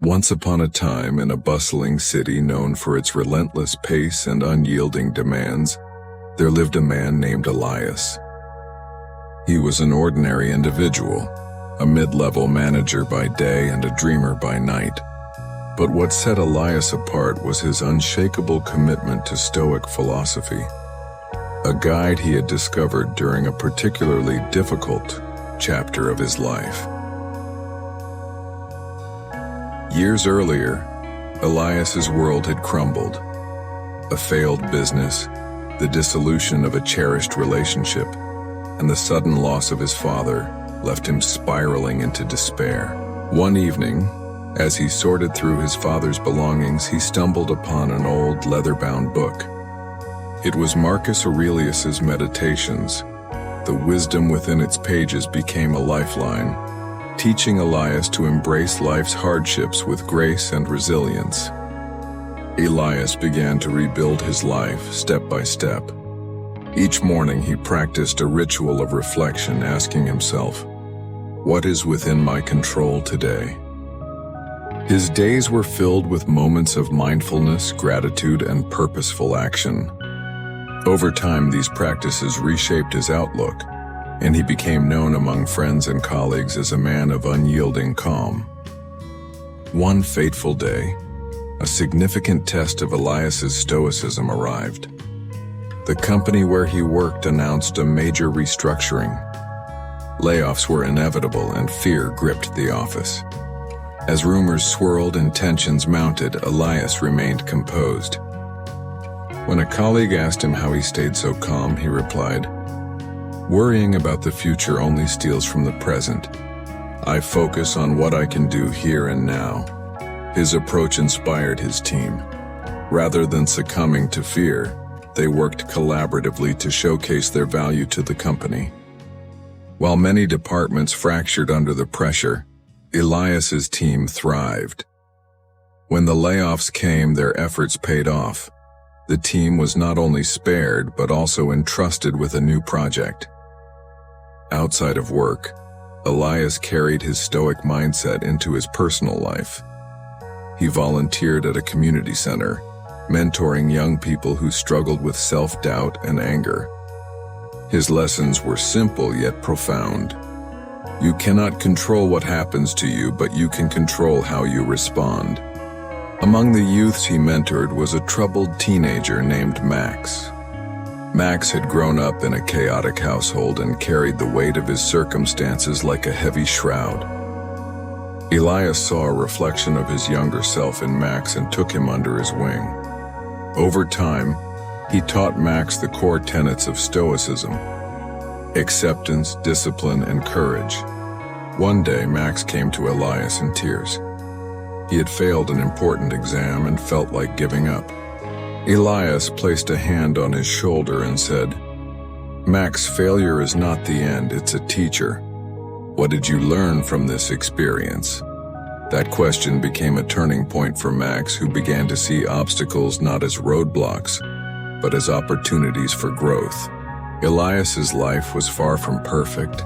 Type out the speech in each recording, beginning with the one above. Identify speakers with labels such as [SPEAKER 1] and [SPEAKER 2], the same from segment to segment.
[SPEAKER 1] Once upon a time, in a bustling city known for its relentless pace and unyielding demands, there lived a man named Aurelius. He was an ordinary individual, a mid-level manager by day and a dreamer by night. But what set Aurelius apart was his unshakable commitment to Stoic philosophy, a guide he had discovered during a particularly difficult chapter of his life. Years earlier, Aurelius's world had crumbled. A failed business, the dissolution of a cherished relationship, and the sudden loss of his father left him spiraling into despair. One evening, as he sorted through his father's belongings, he stumbled upon an old leather-bound book. It was Marcus Aurelius's Meditations. The wisdom within its pages became a lifeline, teaching Aurelius to embrace life's hardships with grace and resilience. Aurelius began to rebuild his life step by step. Each morning he practiced a ritual of reflection, asking himself, "What is within my control today?" His days were filled with moments of mindfulness, gratitude, and purposeful action. Over time, these practices reshaped his outlook, and he became known among friends and colleagues as a man of unyielding calm. One fateful day, a significant test of Aurelius's stoicism arrived. The company where he worked announced a major restructuring. Layoffs were inevitable, and fear gripped the office. As rumors swirled and tensions mounted, Aurelius remained composed. When a colleague asked him how he stayed so calm, he replied, "Worrying about the future only steals from the present. I focus on what I can do here and now." His approach inspired his team. Rather than succumbing to fear, they worked collaboratively to showcase their value to the company. While many departments fractured under the pressure, Aurelius's team thrived. When the layoffs came, their efforts paid off. The team was not only spared, but also entrusted with a new project. Outside of work, Aurelius carried his Stoic mindset into his personal life. He volunteered at a community center, mentoring young people who struggled with self-doubt and anger. His lessons were simple yet profound. You cannot control what happens to you, but you can control how you respond. Among the youths he mentored was a troubled teenager named Max. Max had grown up in a chaotic household and carried the weight of his circumstances like a heavy shroud. Aurelius saw a reflection of his younger self in Max and took him under his wing. Over time, he taught Max the core tenets of Stoicism: acceptance, discipline, and courage. One day, Max came to Aurelius in tears. He had failed an important exam and felt like giving up. Aurelius placed a hand on his shoulder and said, "Max, failure is not the end, it's a teacher. What did you learn from this experience?" That question became a turning point for Max, who began to see obstacles not as roadblocks, but as opportunities for growth. Aurelius's life was far from perfect.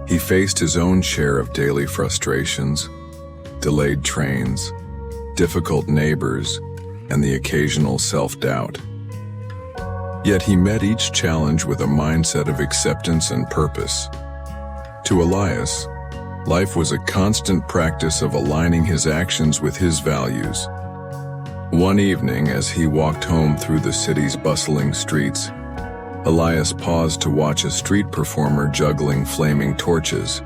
[SPEAKER 1] He faced his own share of daily frustrations, delayed trains, difficult neighbors, and the occasional self-doubt. Yet he met each challenge with a mindset of acceptance and purpose. To Aurelius, life was a constant practice of aligning his actions with his values. One evening, as he walked home through the city's bustling streets, Aurelius paused to watch a street performer juggling flaming torches.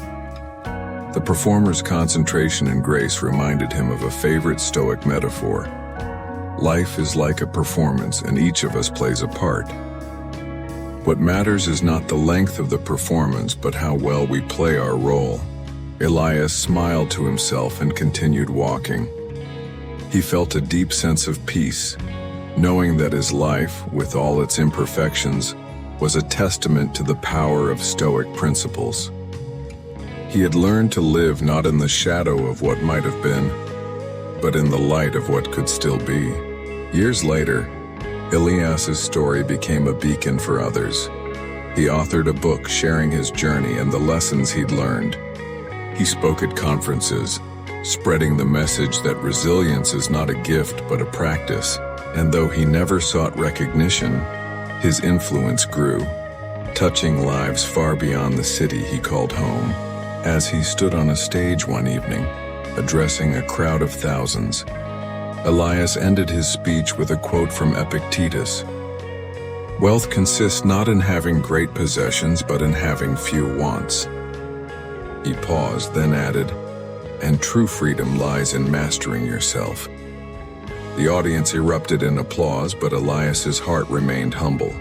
[SPEAKER 1] The performer's concentration and grace reminded him of a favorite Stoic metaphor. Life is like a performance, and each of us plays a part. What matters is not the length of the performance, but how well we play our role. Aurelius smiled to himself and continued walking. He felt a deep sense of peace, knowing that his life, with all its imperfections, was a testament to the power of Stoic principles. He had learned to live not in the shadow of what might have been, but in the light of what could still be. Years later, Aurelius's story became a beacon for others. He authored a book sharing his journey and the lessons he'd learned. He spoke at conferences, spreading the message that resilience is not a gift but a practice. And though he never sought recognition, his influence grew, touching lives far beyond the city he called home. As he stood on a stage one evening, addressing a crowd of thousands, Aurelius ended his speech with a quote from Epictetus: "Wealth consists not in having great possessions, but in having few wants." He paused, then added, "And true freedom lies in mastering yourself." The audience erupted in applause, but Aurelius's heart remained humble.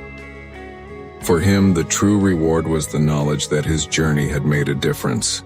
[SPEAKER 1] For him, the true reward was the knowledge that his journey had made a difference.